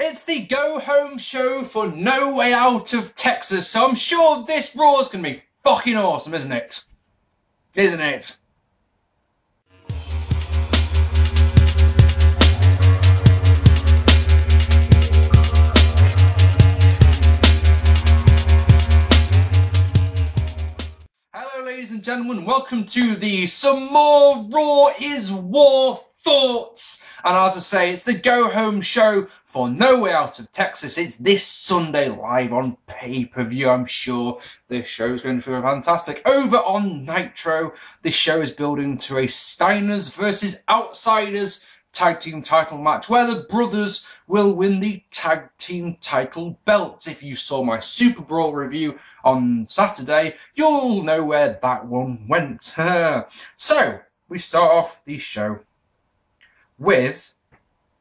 It's the go-home show for No Way Out of Texas, so I'm sure this Raw's going to be fucking awesome, isn't it? Isn't it? Hello ladies and gentlemen, welcome to the some more Raw Is War thoughts. And as I say, it's the go-home show for No Way Out of Texas. It's this Sunday live on pay-per-view. I'm sure this show is going to feel fantastic. Over on Nitro, this show is building to a Steiners versus Outsiders tag team title match where the brothers will win the tag team title belts. If you saw my Super Brawl review on Saturday, you'll know where that one went. So, we start off the show with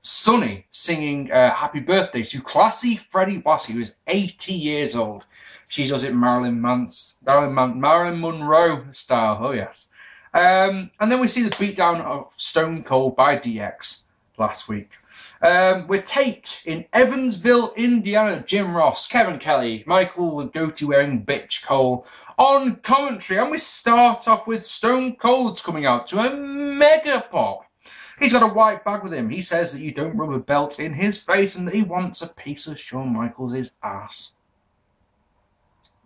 Sunny singing Happy Birthday to classy Freddie Blassie, who is 80 years old. She does it Marilyn Monroe style, oh yes. And then we see the beatdown of Stone Cold by DX last week. We're taped in Evansville, Indiana. Jim Ross, Kevin Kelly, Michael the goatee wearing bitch Cole on commentary. And we start off with Stone Cold's coming out to a mega pop. He's got a white bag with him. He says that you don't rub a belt in his face and that he wants a piece of Shawn Michaels' ass.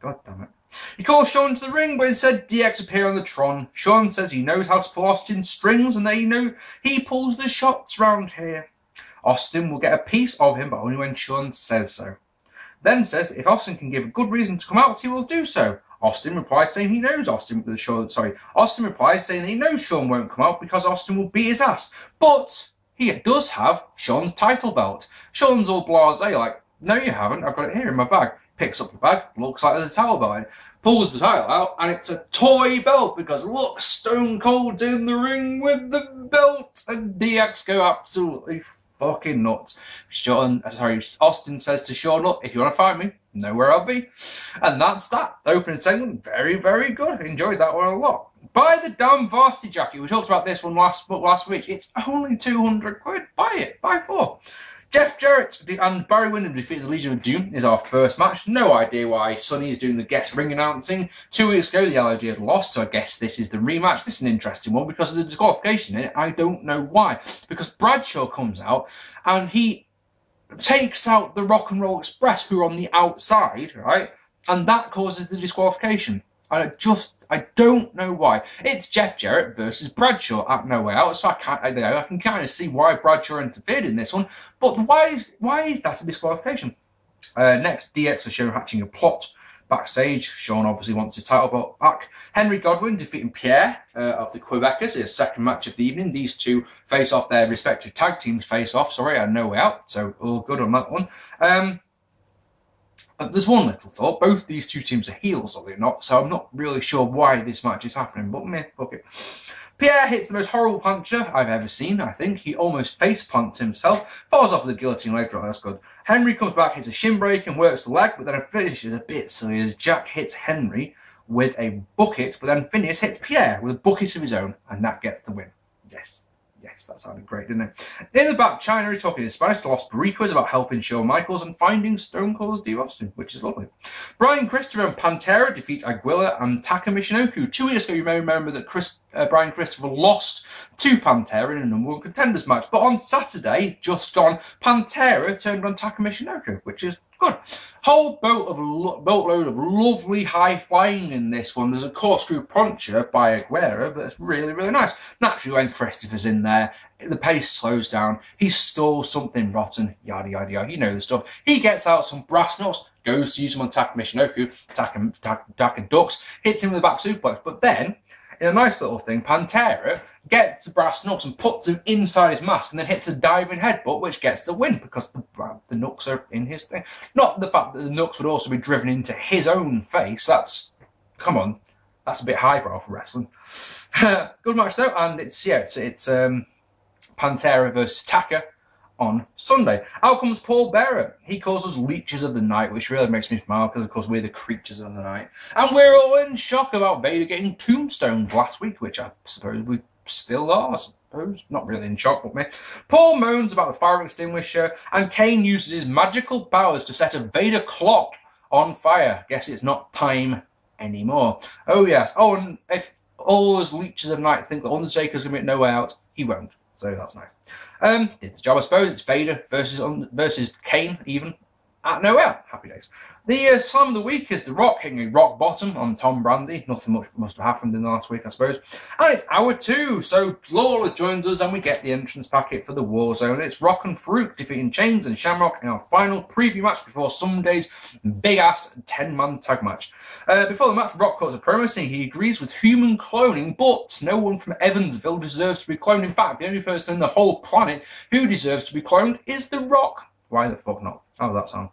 God damn it. He calls Shawn to the ring, but instead DX appear on the Tron. Shawn says he knows how to pull Austin's strings and they know he pulls the shots round here. Austin will get a piece of him, but only when Shawn says so. Then says that if Austin can give a good reason to come out, he will do so. Austin replies saying he knows Austin replies saying that he knows Shawn won't come out because Austin will beat his ass. But he does have Shawn's title belt. Shawn's all blasé, like, no you haven't, I've got it here in my bag. Picks up the bag, looks like there's a towel belt in it, pulls the title out, and it's a toy belt because look, Stone Cold's in the ring with the belt, and DX go absolutely fucking nuts. Austin says to Shawn, look, if you want to find me, know where I'll be. And that's that. The opening segment, very, very good. Enjoyed that one a lot. Buy the damn varsity jacket. We talked about this one last week. It's only 200 quid. Buy it. Buy 4. Jeff Jarrett and Barry Windham defeated the Legion of Doom is our first match. No idea why Sonny is doing the guest ring announcing. 2 weeks ago, the LOD had lost, so I guess this is the rematch. This is an interesting one because of the disqualification in it. I don't know why. Because Bradshaw comes out and he takes out the Rock and Roll Express, who are on the outside, right? And that causes the disqualification. I don't know why. It's Jeff Jarrett versus Bradshaw at No Way Out, so I can kind of see why Bradshaw interfered in this one. But why is that a disqualification? Next, DX are shown hatching a plot backstage. Shawn obviously wants his title belt back. Henry Godwin defeating Pierre of the Quebecers. It's second match of the evening. These two face off their respective tag teams at No Way Out. So all good on that one. There's one little thought. Both these two teams are heels, are they not? So I'm not really sure why this match is happening, but meh, fuck it. Pierre hits the most horrible puncher I've ever seen, I think. He almost face plants himself, falls off with a guillotine leg drop, that's good. Henry comes back, hits a shin break and works the leg, but then finishes a bit silly as Jack hits Henry with a bucket, but then Phineas hits Pierre with a bucket of his own, and that gets the win. Yes, that sounded great, didn't it? In the back, China is talking in Spanish to Los Pericos about helping Shawn Michaels and finding Stone Cold's Steve Austin, which is lovely. Brian Christopher and Pantera defeat Aguila and Taka Michinoku. 2 years ago, you may remember that Brian Christopher lost to Pantera in a number one contenders match. But on Saturday, just gone, Pantera turned on Taka Michinoku, which is good. Whole boatload of lovely high flying in this one. There's a corkscrew puncher by Aguera, but it's really, really nice. Naturally, when Christopher's in there, the pace slows down. He stores something rotten, yada, yada, yada. You know the stuff. He gets out some brass nuts, goes to use them on Taka Michinoku, Taka ducks, hits him with a back suplex. But then, in a nice little thing, Pantera gets the brass knucks and puts them inside his mask and then hits a diving headbutt, which gets the win because the knucks are in his thing. Not the fact that the knucks would also be driven into his own face. Come on, that's a bit highbrow for wrestling. Good match though, and it's Pantera versus Taka on Sunday. Out comes Paul Bearer. He calls us leeches of the night, which really makes me smile because, of course, we're the creatures of the night. And we're all in shock about Vader getting tombstoned last week, which I suppose we still are. suppose. Not really in shock with me. Paul moans about the fire extinguisher, and Kane uses his magical powers to set a Vader clock on fire. Guess it's not time anymore. Oh, yes. Oh, and if all those leeches of night think that Undertaker's going to be no way out, he won't. So that's nice. Did the job, I suppose. It's Vader versus Kane, even. At no way out. Happy days. The slam of the week is The Rock hitting a rock bottom on Tom Brady. Nothing much must have happened in the last week, I suppose. And it's hour 2, so Lawler joins us and we get the entrance packet for the War Zone. It's Rock and Farouk defeating Chains and Shamrock in our final preview match before Sunday's big-ass 10-man tag match. Before the match, Rock cuts a promo saying he agrees with human cloning, but no one from Evansville deserves to be cloned. In fact, the only person on the whole planet who deserves to be cloned is The Rock. Why the fuck not? How does that sound?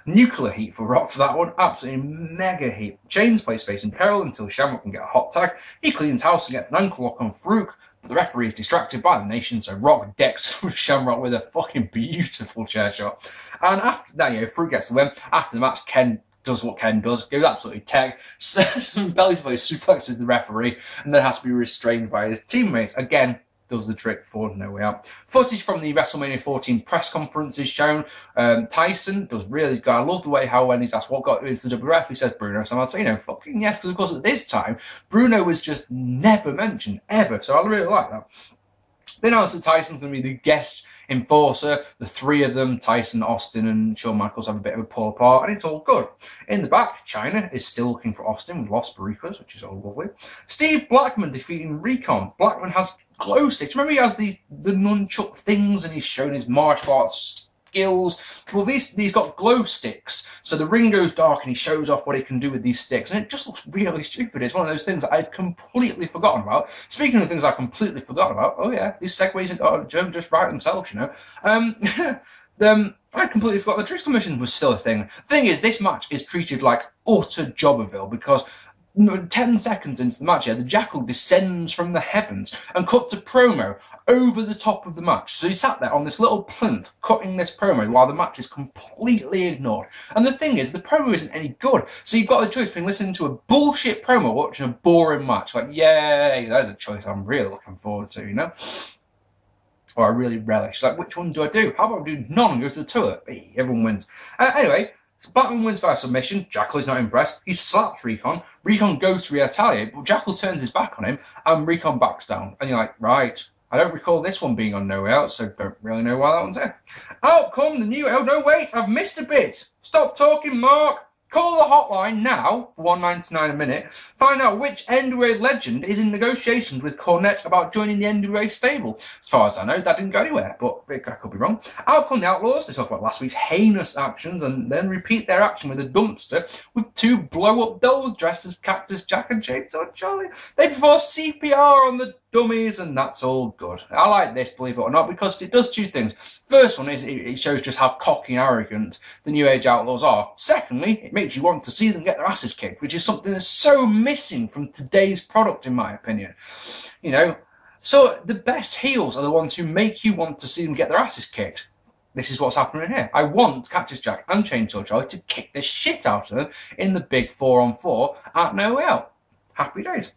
Nuclear heat for Rock for that one. Absolutely mega heat. Chains plays face in peril until Shamrock can get a hot tag. He cleans house and gets an ankle lock on Farouk, but the referee is distracted by the nation, so Rock decks Shamrock with a fucking beautiful chair shot. And after that, Farouk gets the win. After the match, Ken does what Ken does, goes absolutely tech, some belly to belly suplexes the referee, and then has to be restrained by his teammates. Again, does the trick for no way out. Footage from the WrestleMania 14 press conference is shown. Tyson does really good. I love the way how when he's asked what got into the WWF, he says Bruno. So I'd say, fucking yes, because of course at this time, Bruno was just never mentioned, ever. So I really like that. They announced that Tyson's going to be the guest enforcer. The three of them, Tyson, Austin, and Shawn Michaels, have a bit of a pull apart, and it's all good. In the back, China is still looking for Austin with Los Barricas, which is all lovely. Steve Blackman defeating Recon. Blackman has glow sticks. Remember, he has the nunchuck things, and he's shown his martial arts skills. Well, he's got glow sticks, so the ring goes dark and he shows off what he can do with these sticks, and it just looks really stupid. It's one of those things that I'd completely forgotten about. Speaking of things I completely forgot about, oh yeah, these segues don't just write themselves, I completely forgot the Truth Commission was still a thing. The thing is, this match is treated like utter Jobberville because 10 seconds into the match, the Jackal descends from the heavens and cuts a promo over the top of the match. So he sat there on this little plinth cutting this promo while the match is completely ignored. And the thing is, the promo isn't any good. So you've got a choice between listening to a bullshit promo or watching a boring match. Like, yay, there's a choice I'm really looking forward to, Or I really relish. Like, which one do I do? How about I do none and go to the toilet? Hey, everyone wins. Anyway, Blackman wins via submission. Jackal is not impressed. He slaps Recon. Recon goes to retaliate, but Jackal turns his back on him, and Recon backs down. And you're like, right. I don't recall this one being on No Way Out, so don't really know why that one's there. Out come the new... Oh, no, wait, I've missed a bit. Stop talking, Mark. Call the hotline now, for $1.99 a minute. Find out which NWA legend is in negotiations with Cornette about joining the NWA stable. As far as I know, that didn't go anywhere, but I could be wrong. Out come the Outlaws. They talk about last week's heinous actions and then repeat their action with a dumpster with two blow-up dolls dressed as Cactus Jack and Chainsaw Charlie. They perform CPR on the dummies, and that's all good. I like this, believe it or not, because it does two things. First one is it shows just how cocky and arrogant the New Age Outlaws are. Secondly, it makes you want to see them get their asses kicked, which is something that's so missing from today's product, in my opinion. So the best heels are the ones who make you want to see them get their asses kicked. This is what's happening here. I want Cactus Jack and Chainsaw Charlie to kick the shit out of them in the big 4-on-4 at No Way Out. Happy days.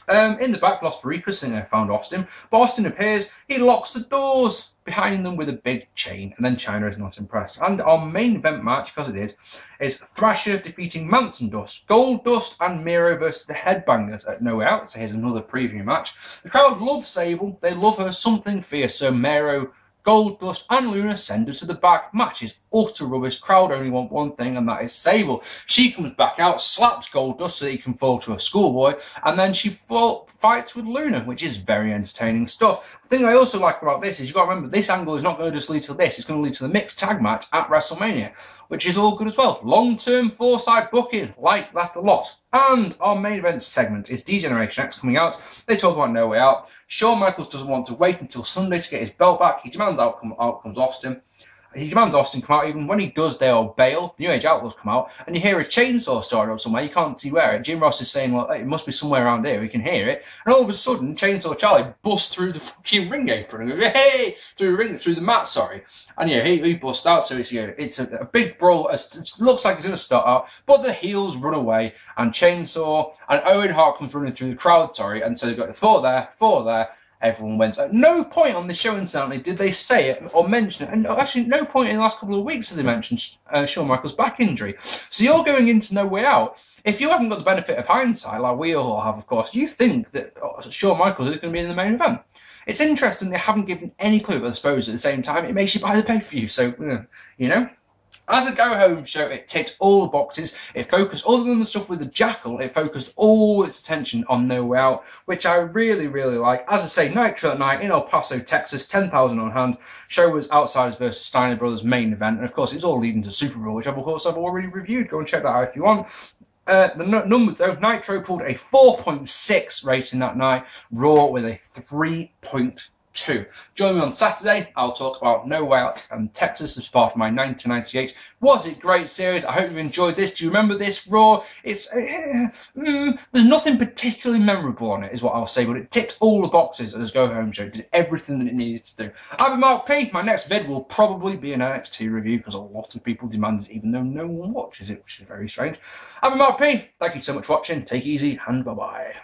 In the back, Los Barricas saying they found Austin, but Austin appears, he locks the doors behind them with a big chain, and then China is not impressed. And our main event match, because it is Thrasher defeating Manson Dust, Gold Dust and Miro versus the Headbangers at No Way Out. So here's another preview match. The crowd love Sable, they love her something fierce, so Miro, Gold Dust and Luna send her to the back. Match is utter rubbish. Crowd only want one thing, and that is Sable. She comes back out, slaps Gold Dust so that he can fall to a schoolboy, and then she fights with Luna, which is very entertaining stuff. The thing I also like about this is you've got to remember this angle is not going to just lead to this, it's going to lead to the mixed tag match at WrestleMania, which is all good as well. Long-term foresight booking, like that a lot. And our main event segment is D-Generation X coming out. They talk about No Way Out. Shawn Michaels doesn't want to wait until Sunday to get his belt back. He demands out comes Austin. He demands Austin come out. Even when he does, they all bail. New Age Outlaws come out, and you hear a chainsaw starting up somewhere. You can't see where. Jim Ross is saying, well, it must be somewhere around here. We can hear it. And all of a sudden, Chainsaw Charlie busts through the fucking ring apron and goes, hey! Through the mat, sorry. And yeah, he busts out. So it's a big brawl. It looks like it's going to start out, but the heels run away, and Chainsaw and Owen Hart comes running through the crowd, and so they've got the four there. everyone went. At no point on the show, incidentally, did they say it or mention it. And actually, no point in the last couple of weeks did they mention Shawn Michaels' back injury. So you're going into No Way Out. If you haven't got the benefit of hindsight, like we all have, of course, you think that Shawn Michaels is going to be in the main event. It's interesting they haven't given any clue, I suppose, at the same time. It makes you buy the pay-per-view, so, you know. As a go-home show, it ticks all the boxes. It focused, other than the stuff with the Jackal, it focused all its attention on No Way Out, which I really, really like. As I say, Nitro at night in El Paso, Texas, 10,000 on hand. Show was Outsiders vs Steiner Brothers main event, and of course, it's all leading to Super Bowl, which of course I've already reviewed. Go and check that out if you want. The numbers though, Nitro pulled a 4.6 rating that night, Raw with a 3.2. Join me on Saturday. I'll talk about No Way Out and Texas as part of my 1998 Was It Great series. I hope you've enjoyed this. Do you remember this Raw? It's there's nothing particularly memorable on it, is what I'll say, but it ticked all the boxes as a go-home show. It did everything that it needed to do. I've been Mark P. My next vid will probably be an NXT review because a lot of people demand it, even though no one watches it, which is very strange. I've been Mark P. Thank you so much for watching. Take it easy and bye-bye.